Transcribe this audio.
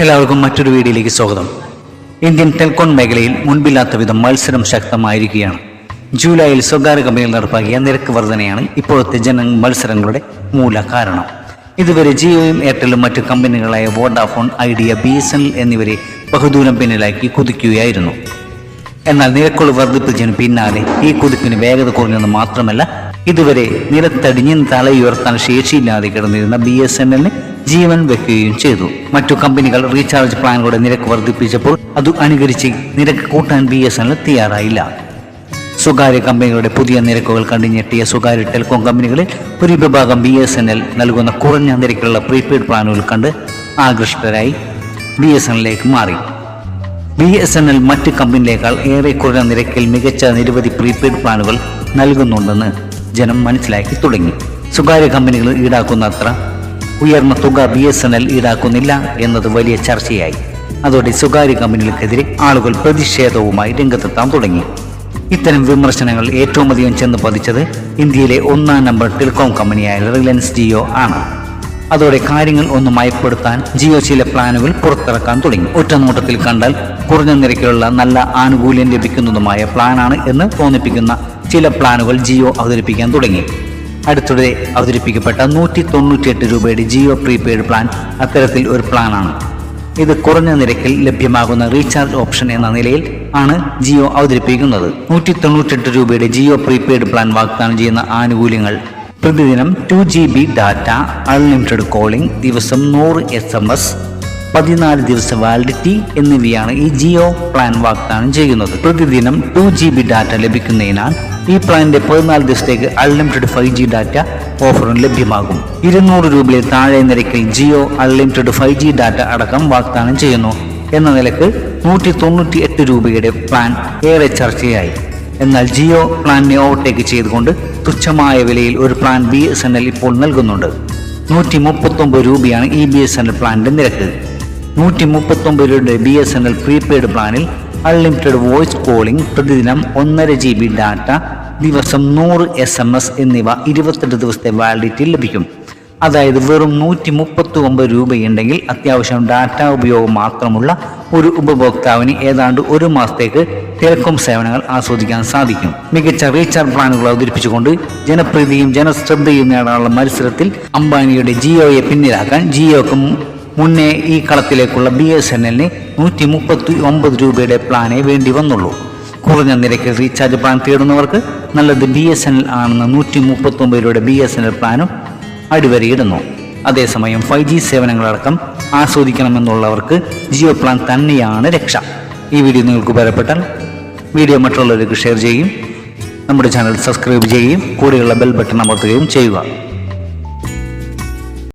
എല്ലാവർക്കും മറ്റൊരു വീഡിയോയിലേക്ക് സ്വാഗതം. ഇന്ത്യൻ ടെലികോം മേഖലയിൽ മുൻപില്ലാത്ത വിധം മത്സരം ശക്തമായിരിക്കുകയാണ്. ജൂലൈയിൽ സ്വകാര്യ കമ്പനികൾ നടപ്പാക്കിയ നിരക്ക് വർധനയാണ് ഇപ്പോഴത്തെ മത്സരങ്ങളുടെ മൂല കാരണം. ഇതുവരെ ജിയോയും എയർടെലും മറ്റു കമ്പനികളായ വോഡാഫോൺ, ഐഡിയ, BSNL എന്നിവരെ ബഹുദൂരം പിന്നിലാക്കി കുതിക്കുകയായിരുന്നു. എന്നാൽ നിരക്കുകൾ വർദ്ധിപ്പിച്ചതിന് പിന്നാലെ ഈ കുതിപ്പിന് വേഗത കുറഞ്ഞെന്ന് മാത്രമല്ല, ഇതുവരെ നിലത്തടിഞ്ഞ് തലയുയർത്താൻ ശേഷിയില്ലാതെ കിടന്നിരുന്ന BSNLന് ജീവൻ വെക്കുകയും ചെയ്തു. മറ്റു കമ്പനികൾ റീചാർജ് പ്ലാനുകളുടെ നിരക്ക് വർദ്ധിപ്പിച്ചപ്പോൾ അത് അനുകരിച്ച് നിരക്ക് കൂട്ടാൻ BSNL തയ്യാറായില്ല. സ്വകാര്യ കമ്പനികളുടെ പുതിയ നിരക്കുകൾ കണ്ടുഞെട്ടിയ സ്വകാര്യ ടെലികോം കമ്പനികളിൽ ഒരു വിഭാഗം BSNL നൽകുന്ന കുറഞ്ഞ നിരക്കിലുള്ള പ്രീപെയ്ഡ് പ്ലാനുകൾ കണ്ട് ആകൃഷ്ടരായി BSNLിലേക്ക് മാറി. BSNL മറ്റ് കമ്പനികളേക്കാൾ ഏറെ കുറഞ്ഞ നിരക്കിൽ മികച്ച നിരവധി പ്രീപെയ്ഡ് പ്ലാനുകൾ നൽകുന്നുണ്ടെന്ന് ജനം മനസ്സിലാക്കി തുടങ്ങി. സ്വകാര്യ കമ്പനികൾ ഈടാക്കുന്ന അത്ര ഉയർന്ന തുക BSNL ഈടാക്കുന്നില്ല എന്നത് വലിയ ചർച്ചയായി. അതോടെ സ്വകാര്യ കമ്പനികൾക്കെതിരെ ആളുകൾ പ്രതിഷേധവുമായി രംഗത്തെത്താൻ തുടങ്ങി. ഇത്തരം വിമർശനങ്ങൾ ഏറ്റവും അധികം ചെന്ന് പതിച്ചത് ഇന്ത്യയിലെ 1-ാം നമ്പർ ടെലികോം കമ്പനിയായ റിലയൻസ് ജിയോ ആണ്. അതോടെ കാര്യങ്ങൾ ഒന്ന് മയപ്പെടുത്താൻ ജിയോ ചില പ്ലാനുകൾ പുറത്തിറക്കാൻ തുടങ്ങി. ഒറ്റനോട്ടത്തിൽ കണ്ടാൽ കുറഞ്ഞ നിരക്കിലുള്ള നല്ല ആനുകൂല്യം ലഭിക്കുന്നതുമായ പ്ലാനാണ് എന്ന് തോന്നിപ്പിക്കുന്ന ചില പ്ലാനുകൾ ജിയോ അവതരിപ്പിക്കാൻ തുടങ്ങി. അടുത്തിടെ അവതരിപ്പിക്കപ്പെട്ട 198 രൂപയുടെ ജിയോ പ്രീപെയ്ഡ് പ്ലാൻ അത്തരത്തിൽ ഒരു പ്ലാനാണ്. ഇത് കുറഞ്ഞ നിരക്കിൽ ലഭ്യമാകുന്ന റീചാർജ് ഓപ്ഷൻ എന്ന നിലയിൽ ആണ് ജിയോ അവതരിപ്പിക്കുന്നത്. 198 രൂപയുടെ ജിയോ പ്രീപെയ്ഡ് പ്ലാൻ വാഗ്ദാനം ചെയ്യുന്ന ആനുകൂല്യങ്ങൾ പ്രതിദിനം 2 GB ഡാറ്റ, അൺലിമിറ്റഡ് കോളിംഗ്, ദിവസം 100 SMS, 14 ദിവസ വാലിഡിറ്റി എന്നിവയാണ് ഈ ജിയോ പ്ലാൻ വാഗ്ദാനം ചെയ്യുന്നത്. പ്രതിദിനം 2 GB ഡാറ്റ ലഭിക്കുന്നതിനാൽ ഈ പ്ലാനിന്റെ 14 ദിവസത്തേക്ക് അൺലിമിറ്റഡ് 5G ഡാറ്റ ഓഫറും ലഭ്യമാകും. 200 രൂപയിൽ താഴെ നിരക്കിൽ ജിയോ അൺലിമിറ്റഡ് 5G ഡാറ്റ അടക്കം വാഗ്ദാനം ചെയ്യുന്നു എന്ന നിലക്ക് 198 രൂപയുടെ പ്ലാൻ ഏറെ ചർച്ചയായി. എന്നാൽ ജിയോ പ്ലാനിനെ ഓവർടേക്ക് ചെയ്തുകൊണ്ട് തുച്ഛമായ വിലയിൽ ഒരു പ്ലാൻ BSNL ഇപ്പോൾ നൽകുന്നുണ്ട്. 139 രൂപയാണ് ഈ BSNL പ്ലാനിന്റെ നിരക്ക്. 139 രൂപയുടെ BSNL പ്രീപെയ്ഡ് പ്ലാനിൽ അൺലിമിറ്റഡ് വോയിസ് കോളിംഗ്, പ്രതിദിനം 1.5 GB ഡാറ്റ, ദിവസം 100 SMS എന്നിവ 28 ദിവസത്തെ വാലിഡിറ്റി ലഭിക്കും. അതായത് വെറും 139 രൂപയുണ്ടെങ്കിൽ അത്യാവശ്യം ഡാറ്റ ഉപയോഗം മാത്രമുള്ള ഒരു ഉപഭോക്താവിന് ഏതാണ്ട് ഒരു മാസത്തേക്ക് ടെലികോം സേവനങ്ങൾ ആസ്വദിക്കാൻ സാധിക്കും. മികച്ച റീചാർജ് പ്ലാനുകൾ അവതരിപ്പിച്ചുകൊണ്ട് ജനപ്രീതിയും ജനശ്രദ്ധയും നേടാനുള്ള മത്സരത്തിൽ അംബാനിയുടെ ജിയോയെ പിന്നിലാക്കാൻ ജിയോക്ക് മുന്നേ ഈ കളത്തിലേക്കുള്ള BSNLന് 139 രൂപയുടെ പ്ലാനേ വേണ്ടി വന്നുള്ളൂ. കുറഞ്ഞ നിരക്കിൽ റീചാർജ് പ്ലാൻ തേടുന്നവർക്ക് നല്ലത് BSNL ആണെന്ന് 139 രൂപയുടെ BSNL പ്ലാനും അടിവരയിടുന്നു. അതേസമയം 5G സേവനങ്ങളടക്കം ആസ്വദിക്കണമെന്നുള്ളവർക്ക് ജിയോ പ്ലാൻ തന്നെയാണ് രക്ഷ. ഈ വീഡിയോ നിങ്ങൾക്ക് ഉപകാരപ്പെട്ടാൽ വീഡിയോ മറ്റുള്ളവർക്ക് ഷെയർ ചെയ്യുകയും നമ്മുടെ ചാനൽ സബ്സ്ക്രൈബ് ചെയ്യുകയും കൂടെയുള്ള ബെൽ ബട്ടൺ അമർത്തുകയും ചെയ്യുക.